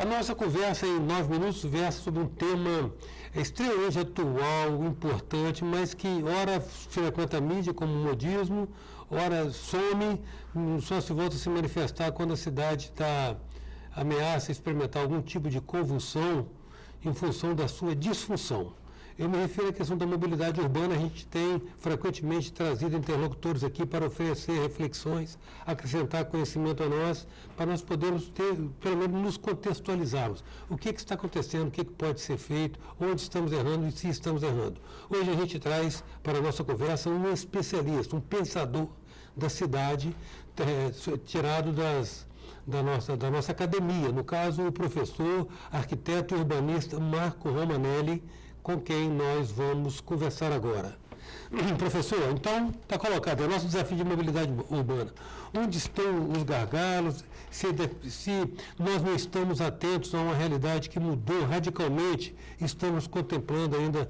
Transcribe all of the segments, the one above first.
A nossa conversa em 9 minutos versa sobre um tema extremamente atual, importante, mas que ora frequenta a mídia como modismo, ora some, só se volta a se manifestar quando a cidade ameaça experimentar algum tipo de convulsão em função da sua disfunção. Eu me refiro à questão da mobilidade urbana. A gente tem frequentemente trazido interlocutores aqui para oferecer reflexões, acrescentar conhecimento a nós, para nós podermos pelo menos, nos contextualizarmos. O que está acontecendo, o que pode ser feito, onde estamos errando e se estamos errando. Hoje a gente traz para a nossa conversa um especialista, um pensador da cidade, tirado da nossa academia, no caso o professor, arquiteto e urbanista Marco Romanelli, com quem nós vamos conversar agora. Professor, então está colocado, é o nosso desafio de mobilidade urbana. Onde estão os gargalos? Se nós não estamos atentos a uma realidade que mudou radicalmente, estamos contemplando ainda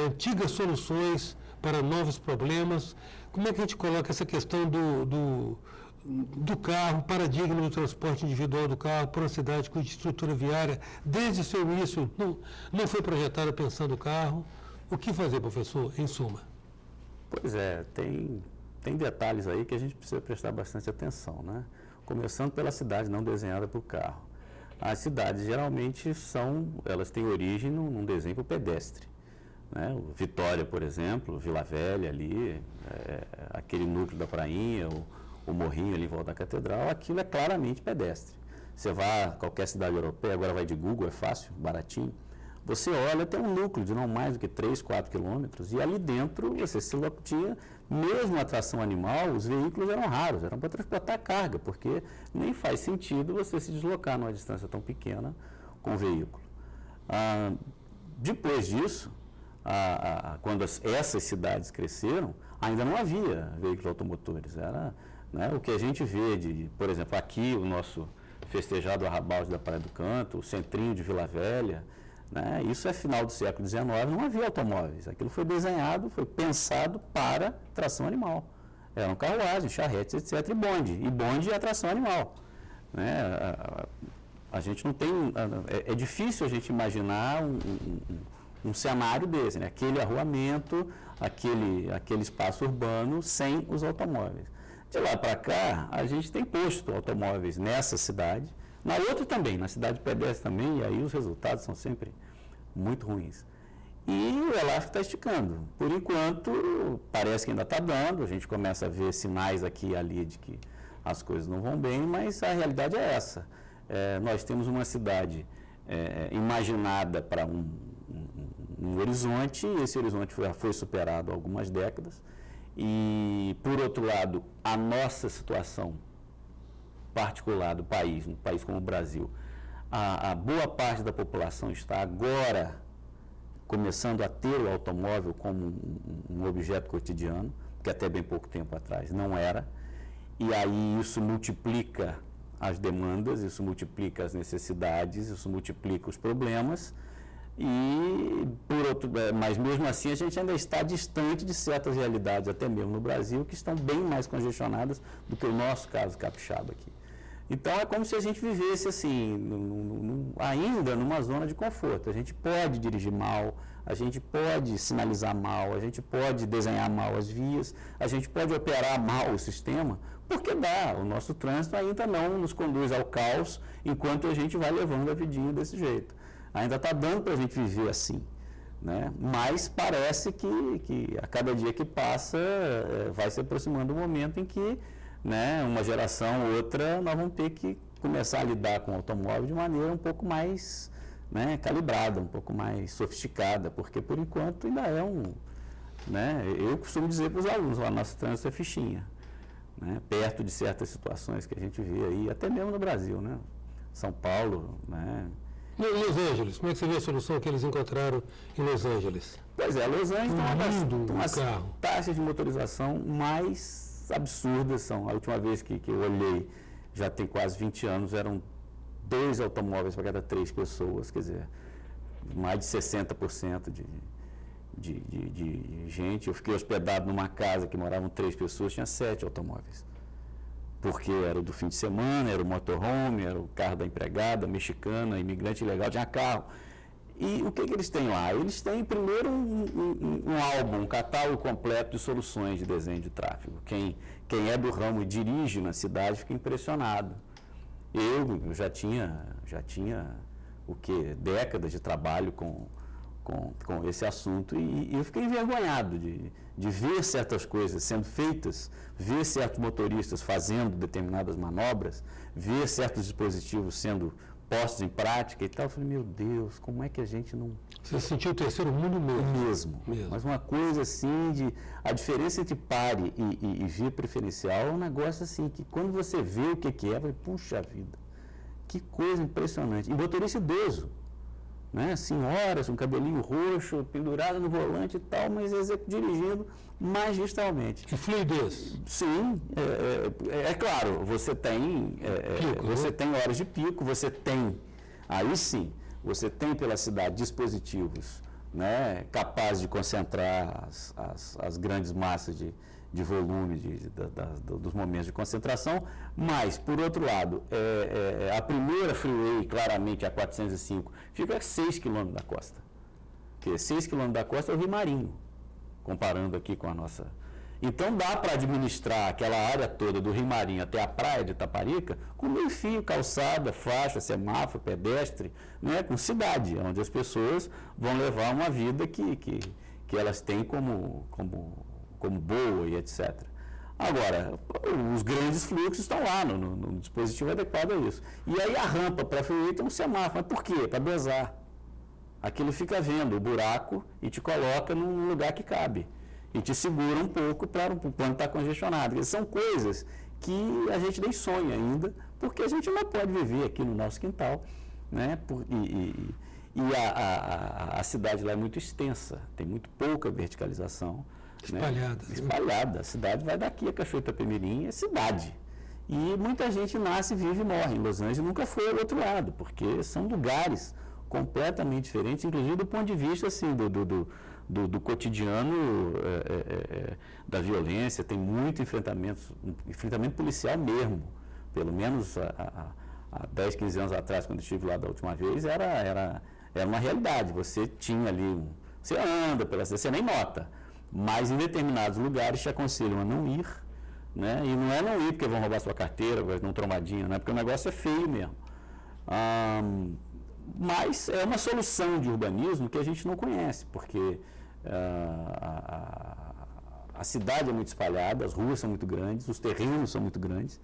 antigas soluções para novos problemas. Como é que a gente coloca essa questão do carro, paradigma do transporte individual do carro para uma cidade com estrutura viária, desde o seu início, não foi projetada pensando o carro? O que fazer, professor, em suma? Pois é, tem detalhes aí que a gente precisa prestar bastante atenção, né? Começando pela cidade não desenhada para o carro. As cidades, geralmente, elas têm origem num desenho pedestre, né? Vitória, por exemplo, Vila Velha ali, aquele núcleo da prainha, o morrinho ali em volta da catedral, aquilo é claramente pedestre. Você vai a qualquer cidade europeia, agora vai de Google, é fácil, baratinho. Você olha, tem um núcleo de não mais do que 3, 4 quilômetros, e ali dentro você se locomotia, mesmo a tração animal, os veículos eram raros, eram para transportar carga, porque nem faz sentido você se deslocar numa distância tão pequena com o veículo. Depois disso, quando essas cidades cresceram, ainda não havia veículos automotores. Era, né, o que a gente vê, por exemplo, aqui o nosso festejado arrabalde da Praia do Canto, o centrinho de Vila Velha, né, isso é final do século XIX, não havia automóveis. Aquilo foi desenhado, foi pensado para tração animal. Eram carruagens, charretes, etc., e bonde é tração animal. Né? A gente não tem... É difícil a gente imaginar um cenário desse, né? Aquele arruamento, aquele espaço urbano sem os automóveis. De lá para cá, a gente tem posto automóveis nessa cidade, na outra também, na cidade pedestre também, e aí os resultados são sempre muito ruins. E o elástico está esticando. Por enquanto, parece que ainda está dando, a gente começa a ver sinais aqui e ali de que as coisas não vão bem, mas a realidade é essa. Nós temos uma cidade imaginada para um horizonte, e esse horizonte foi superado há algumas décadas, e, por outro lado, a nossa situação particular do país, um país como o Brasil, a boa parte da população está agora começando a ter o automóvel como um objeto cotidiano, que até bem pouco tempo atrás não era, e aí isso multiplica as demandas, isso multiplica as necessidades, isso multiplica os problemas, mas mesmo assim a gente ainda está distante de certas realidades, até mesmo no Brasil, que estão bem mais congestionadas do que o nosso caso capixaba aqui. Então é como se a gente vivesse assim, ainda numa zona de conforto. A gente pode dirigir mal, a gente pode sinalizar mal, a gente pode desenhar mal as vias, a gente pode operar mal o sistema, porque o nosso trânsito ainda não nos conduz ao caos enquanto a gente vai levando a vidinha desse jeito. Ainda está dando para a gente viver assim, né? Mas parece que a cada dia que passa vai se aproximando um momento em que, né, uma geração ou outra, nós vamos ter que começar a lidar com o automóvel de maneira um pouco mais, né, calibrada, um pouco mais sofisticada, porque por enquanto ainda né, eu costumo dizer para os alunos, lá nosso trânsito é fichinha, né, perto de certas situações que a gente vê aí, até mesmo no Brasil, né, São Paulo, né. E Los Angeles, como é que você vê a solução que eles encontraram em Los Angeles? Pois é, Los Angeles tem umas taxas de motorização mais absurdas. A última vez que eu olhei, já tem quase 20 anos, eram 2 automóveis para cada 3 pessoas, quer dizer, mais de 60% de gente. Eu fiquei hospedado numa casa que moravam 3 pessoas, tinha 7 automóveis. porque era o do fim de semana, era o motorhome, era o carro da empregada, mexicana, imigrante ilegal, tinha carro. E o que eles têm lá? Eles têm primeiro um álbum, um catálogo completo de soluções de desenho de tráfego. Quem é do ramo e dirige na cidade fica impressionado. Eu já tinha o quê? Décadas de trabalho com esse assunto e eu fiquei envergonhado de ver certas coisas sendo feitas, ver certos motoristas fazendo determinadas manobras, ver certos dispositivos sendo postos em prática e tal. Eu falei, meu Deus, como é que a gente não... Você sentiu o terceiro mundo mesmo? Mesmo. Mas uma coisa assim, a diferença entre pare e via preferencial é um negócio assim, que quando você vê o que é, vai, puxa vida, que coisa impressionante. E motorista idoso, né? Senhoras, um cabelinho roxo, pendurado no volante e tal, mas dirigindo magistralmente. Que fluidez. Sim, é claro, você tem horas de pico, você tem, aí sim, você tem pela cidade dispositivos, né, capazes de concentrar as grandes massas de volume dos momentos de concentração, mas, por outro lado, a primeira freeway, claramente, a 405, fica a 6 km da costa. Porque 6 km da costa é o Rio Marinho, comparando aqui com a nossa... Então, dá para administrar aquela área toda do Rio Marinho até a praia de Itaparica com meio fio, calçada, faixa, semáforo, pedestre, né, com cidade, onde as pessoas vão levar uma vida que elas têm como boa e etc. Agora, os grandes fluxos estão lá no dispositivo adequado a isso. E aí a rampa para a freeway tem um semáforo. Mas por quê? Para dosar. Aquilo fica vendo o buraco e te coloca num lugar que cabe. E te segura um pouco para quando está congestionado. E são coisas que a gente nem sonha ainda, porque a gente não pode viver aqui no nosso quintal, né? A cidade lá é muito extensa, tem muito pouca verticalização. Espalhada. Né? Espalhada. A cidade vai daqui a Cachoeira Itapemirim, é cidade. E muita gente nasce, vive e morre. Em Los Angeles nunca foi ao outro lado, porque são lugares completamente diferentes, inclusive do ponto de vista assim, do cotidiano da violência. Tem muito enfrentamento policial mesmo. Pelo menos há 10, 15 anos atrás, quando eu estive lá da última vez, era uma realidade. Você tinha ali, você anda pela cidade, você nem nota. Mas em determinados lugares te aconselham a não ir, né? E não é não ir porque vão roubar sua carteira, vai dar um trombadinho, né? Porque o negócio é feio mesmo. Mas é uma solução de urbanismo que a gente não conhece, porque a cidade é muito espalhada, as ruas são muito grandes, os terrenos são muito grandes,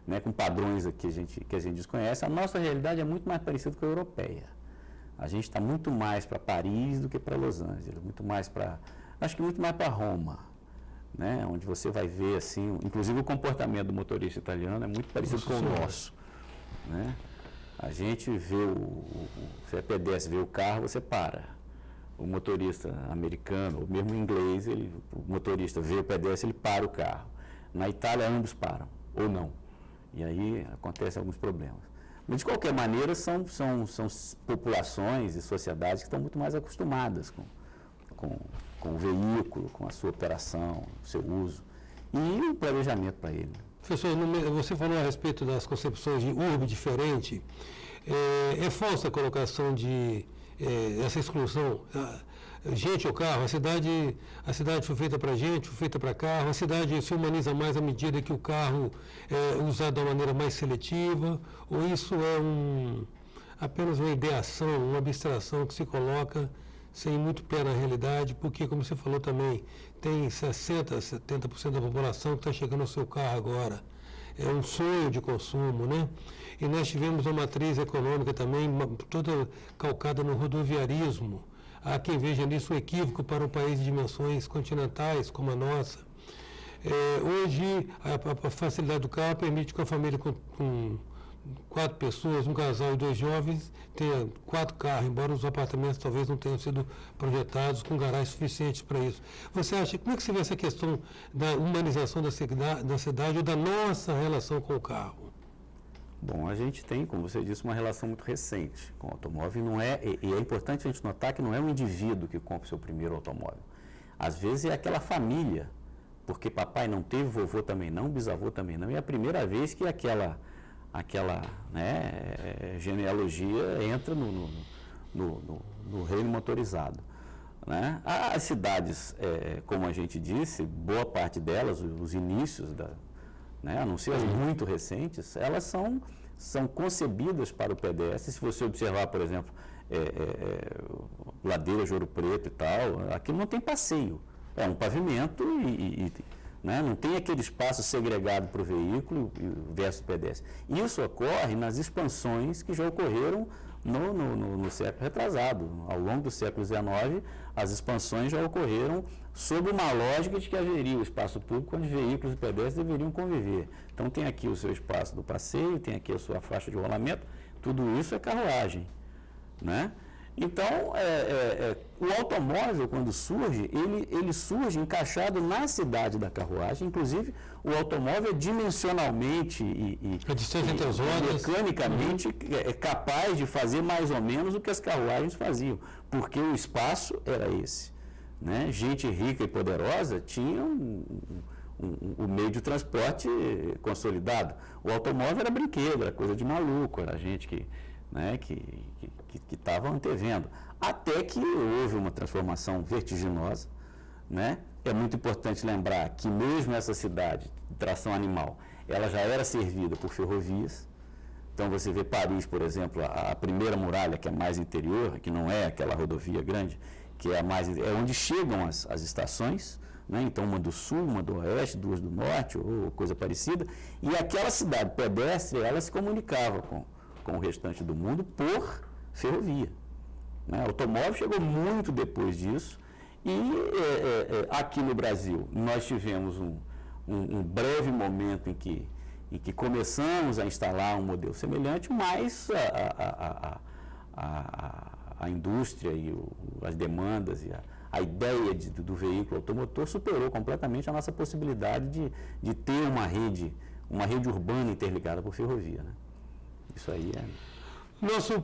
né? Com padrões que a gente desconhece. A nossa realidade é muito mais parecida com a europeia. A gente está muito mais para Paris do que para Los Angeles, muito mais para Roma, né? Onde você vai ver, assim, inclusive o comportamento do motorista italiano é muito parecido com o nosso, né? A gente vê se é pedestre, vê o carro, você para. O motorista americano, ou mesmo inglês, o motorista vê o pedestre, ele para o carro. Na Itália, ambos param, ou não. E aí acontecem alguns problemas. Mas, de qualquer maneira, são populações e sociedades que estão muito mais acostumadas com o veículo, com a sua operação, o seu uso, e o planejamento para ele. Professor, você falou a respeito das concepções de urbe diferente. É falsa a colocação essa exclusão. Gente ou carro, a cidade foi feita para gente, foi feita para carro, a cidade se humaniza mais à medida que o carro é usado de uma maneira mais seletiva, ou isso é apenas uma ideação, uma abstração que se coloca sem muito pé na realidade, porque, como você falou também, tem 60%, 70% da população que está chegando ao seu carro agora. É um sonho de consumo, né? E nós tivemos uma matriz econômica também toda calcada no rodoviarismo. Há quem veja nisso um equívoco para um país de dimensões continentais como a nossa. Hoje, a facilidade do carro permite que uma família com 4 pessoas, um casal e 2 jovens, tenha 4 carros, embora os apartamentos talvez não tenham sido projetados com garagens suficientes para isso. Você acha, como é que se vê essa questão da humanização da cidade ou da nossa relação com o carro? Bom, a gente tem, como você disse, uma relação muito recente com o automóvel, e é importante a gente notar que não é um indivíduo que compra o seu primeiro automóvel. Às vezes é aquela família porque papai não teve, vovô também não, bisavô também não, e é a primeira vez que aquela né, genealogia entra no reino motorizado. Né? As cidades, como a gente disse, boa parte delas, os inícios, né, a não ser as muito recentes, elas são concebidas para o pedestre. Se você observar, por exemplo, Ladeira de Ouro Preto e tal, aquilo não tem passeio, é um pavimento né, não tem aquele espaço segregado para o veículo versus pedestre. Isso ocorre nas expansões que já ocorreram no século retrasado. Ao longo do século XIX, as expansões já ocorreram sob uma lógica de que haveria o espaço público onde veículos e pedestres deveriam conviver. Então tem aqui o seu espaço do passeio, tem aqui a sua faixa de rolamento, tudo isso é carruagem, né? Então, o automóvel, quando surge, ele surge encaixado na cidade da carruagem. Inclusive, o automóvel é dimensionalmente a distância entre as rodas, mecanicamente é capaz de fazer mais ou menos o que as carruagens faziam, porque o espaço era esse. Né? Gente rica e poderosa tinha o meio de transporte consolidado. O automóvel era brinquedo, era coisa de maluco, era gente que estava antevendo, até que houve uma transformação vertiginosa, né? É muito importante lembrar que mesmo essa cidade de tração animal, ela já era servida por ferrovias. Então você vê Paris, por exemplo, a primeira muralha, que é mais interior, que não é aquela rodovia grande, que é onde chegam as estações, né? Então uma do sul, uma do oeste, duas do norte, ou coisa parecida, e aquela cidade pedestre, ela se comunicava com o restante do mundo por ferrovia. Né? O automóvel chegou muito depois disso e aqui no Brasil nós tivemos um breve momento em que começamos a instalar um modelo semelhante, mas a indústria e as demandas e a ideia do veículo automotor superou completamente a nossa possibilidade de ter uma rede urbana interligada por ferrovia. Né? Isso aí Nosso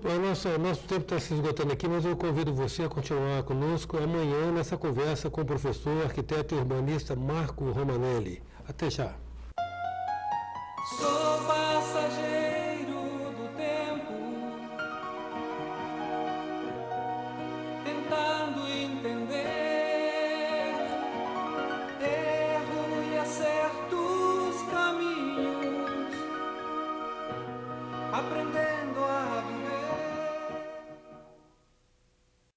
tempo está se esgotando aqui, mas eu convido você a continuar conosco amanhã nessa conversa com o professor, arquiteto e urbanista Marco Romanelli. Até já.